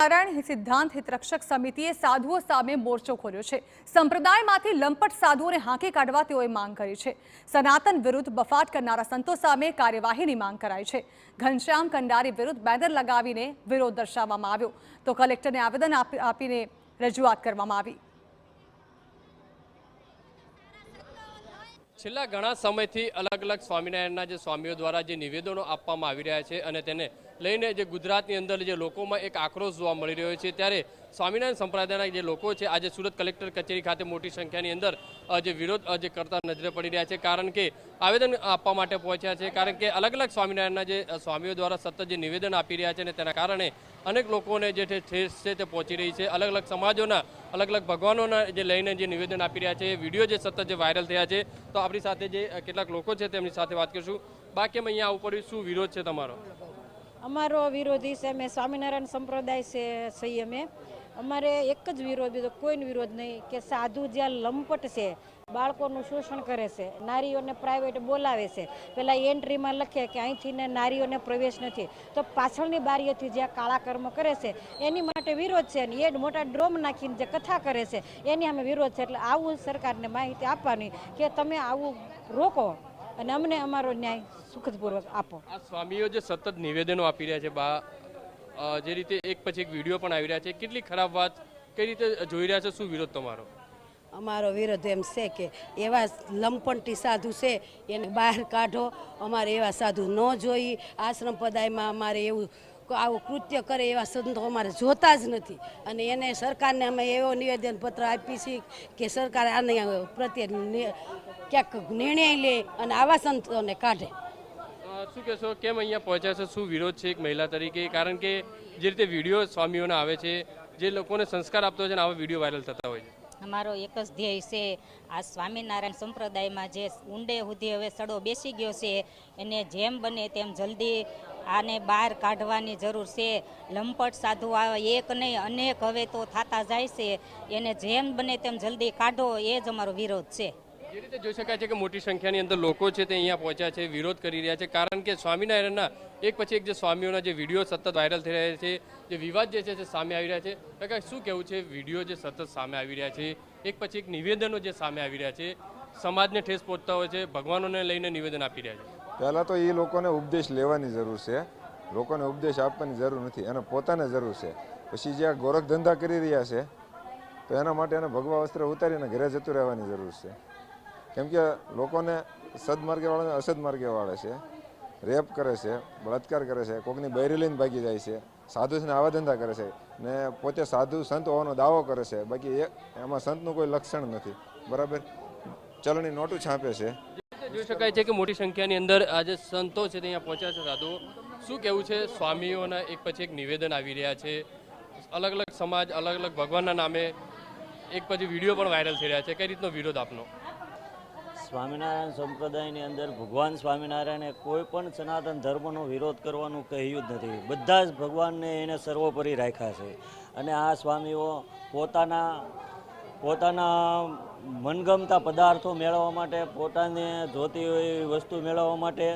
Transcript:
નારાયણ સિદ્ધાંત હિતરક્ષક સમિતિએ સાધુઓ સામે મોરચો ખોલ્યો છે। સંપ્રદાયમાંથી લંપટ સાધુઓને હાંકી કાઢવા તેઓએ માંગ કરી છે। સનાતન વિરુદ્ધ બફાટ કરનારા સંતો સામે કાર્યવાહીની માંગ કરાઈ છે। ઘનશ્યામ કંડારી વિરુદ્ધ બેનર લગાવીને વિરોધ દર્શાવવામાં આવ્યો તો કલેક્ટરને આવેદન આપીને રજૂઆત કરવામાં આવી। છેલ્લા ઘણા સમયથી અલગ અલગ સ્વામિનારાયણના જે સ્વામીઓ દ્વારા જે નિવેદનો આપવામાં આવી રહ્યા છે અને તેને લઈને જે ગુજરાતની અંદર જે લોકોમાં એક આક્રોશ જોવા મળી રહ્યો છે, ત્યારે સ્વામિનારાયણ સંપ્રદાયના જે લોકો છે આજે સુરત કલેક્ટર કચેરી ખાતે મોટી સંખ્યાની અંદર જે વિરોધ જે કરતા નજરે પડી રહ્યા છે, કારણ કે આવેદન આપવા માટે પહોંચ્યા છે। કારણ કે અલગ અલગ સ્વામિનારાયણના જે સ્વામીઓ દ્વારા સતત જે નિવેદન આપી રહ્યા છે અને તેના કારણે અનેક લોકોને જે ઠેસ છે તે પહોંચી રહી છે। અલગ અલગ સમાજોના અલગ અલગ ભગવાનોના જે લઈને જે નિવેદન આપી રહ્યા છે, વિડીયો જે સતત જે વાયરલ થયા છે, તો આપણી સાથે જે કેટલાક લોકો છે તેમની સાથે વાત કરીશું। બાકી અમે અહીંયા આવવું પડ્યું, શું વિરોધ છે તમારો? અમારો વિરોધી છે અમે સ્વામિનારાયણ સંપ્રદાય છે અમે અમારે એક જ વિરોધ, બીજો કોઈ વિરોધ નહીં કે સાધુ જ્યાં લંપટ છે, બાળકોનું શોષણ કરે છે, નારીઓને પ્રાઇવેટ બોલાવે છે, પેલા એન્ટ્રીમાં લખે કે અહીંથી ને નારીઓને પ્રવેશ નથી, તો પાછળની બારીઓથી જ્યાં કાળા કર્મ કરે છે એની માટે વિરોધ છે। અને એ મોટા ડ્રોમ નાખીને જે કથા કરે છે એની અમે વિરોધ છે। એટલે આવું સરકારને માહિતી આપવાની કે તમે આવું રોકો અને અમને અમારો ન્યાય સુખદપૂર્વક આપો। આ સ્વામીઓ જે સતત નિવેદનો આપી રહ્યા છે, જે રીતે એક પછી એક વિડીયો પણ આવી રહ્યા છે, કેટલી ખરાબ વાત, કઈ રીતે જોઈ રહ્યા છે, શું વિરોધ તમારો? અમારો વિરોધ એમ છે કે એવા લંપટી સાધુ છે એને બહાર કાઢો। અમારે એવા સાધુ ન જોઈ, આશ્રમ પદાયમાં અમારે એવું આવું કૃત્ય કરે એવા સંતો અમારે જોતા જ નથી। અને એને સરકારને અમે એવો નિવેદન પત્ર આપી છીએ કે સરકાર આને પ્રત્યે ક્યાંક નિર્ણય લે અને આવા સંતોને કાઢે। શું કહેશો, કેમ અહીંયા પહોંચ્યા છે, શું વિરોધ છે એક મહિલા તરીકે? કારણ કે જે રીતે વિડીયો સ્વામીઓના આવે છે, જે લોકોને સંસ્કાર આપતો હોય છે ને આવા વિડીયો વાયરલ થતા હોય છે। અમારો એક જ ધ્યેય છે, આ સ્વામિનારાયણ સંપ્રદાયમાં જે ઊંડે સુધી હવે સડો બેસી ગયો છે એને જેમ બને તેમ જલ્દી આને બહાર કાઢવાની જરૂર છે। લંપટ સાધુ એક નહીં અનેક હવે તો થતા જાય છે, એને જેમ બને તેમ જલ્દી કાઢો, એ જ અમારો વિરોધ છે। જે રીતે જોઈ શકાય છે કે મોટી સંખ્યાની અંદર લોકો છે તે અહીંયા પહોંચ્યા છે, વિરોધ કરી રહ્યા છે, કારણ કે સ્વામિનારાયણના એક પછી એક જે સ્વામીઓના જે વિડીયો સતત વાયરલ થઈ રહ્યા છે, જે વિવાદ જે છે તે સામે આવી રહ્યા છે। કાકા, શું કહેવું છે, વિડીયો જે સતત સામે આવી રહ્યા છે, એક પછી એક નિવેદનો જે સામે આવી રહ્યા છે, સમાજને ઠેસ પહોંચતા હોય છે, ભગવાનોને લઈને નિવેદન આપી રહ્યા છે? પહેલાં તો એ લોકોને ઉપદેશ લેવાની જરૂર છે, લોકોને ઉપદેશ આપવાની જરૂર નથી, એને પોતાને જરૂર છે। પછી જે ગોરખ ધંધા કરી રહ્યા છે તો એના માટે એને ભગવા વસ્ત્ર ઉતારીને ઘરે જતું રહેવાની જરૂર છે। કેમ કે લોકોને સદમાર્ગે વાળાને અસદમાર્ગે વાળે છે, રેપ કરે છે, બળાત્કાર કરે છે, કોકની બૈરી લઈને ભાગી જાય છે, સાધુ છે ને આવા ધંધા કરે છે ને પોતે સાધુ સંત હોવાનો દાવો કરે છે, બાકી એમાં સંતનું કોઈ લક્ષણ નથી, બરાબર? ચલણી નોટું છાપે છે। જોઈ શકાય છે કે મોટી સંખ્યાની અંદર આજે સંતો છે તે અહીંયા પહોંચ્યા છે, સાધુઓ, શું કહેવું છે, સ્વામીઓના એક પછી એક નિવેદન આવી રહ્યા છે, અલગ અલગ સમાજ અલગ અલગ ભગવાનના નામે એક પછી વિડીયો પણ વાયરલ થઈ રહ્યા છે, કઈ રીતનો વિરોધ આપનો? સ્વામિનારાયણ સંપ્રદાયની અંદર ભગવાન સ્વામિનારાયણે કોઈ પણ સનાતન ધર્મનો વિરોધ કરવાનું કહ્યું જ નથી। બધા જ ભગવાનને એને સર્વોપરી રાખ્યા છે। અને આ સ્વામીઓ પોતાના મનગમતા પદાર્થો મેળવવા માટે, પોતાને જોતી હોય વસ્તુ મેળવવા માટે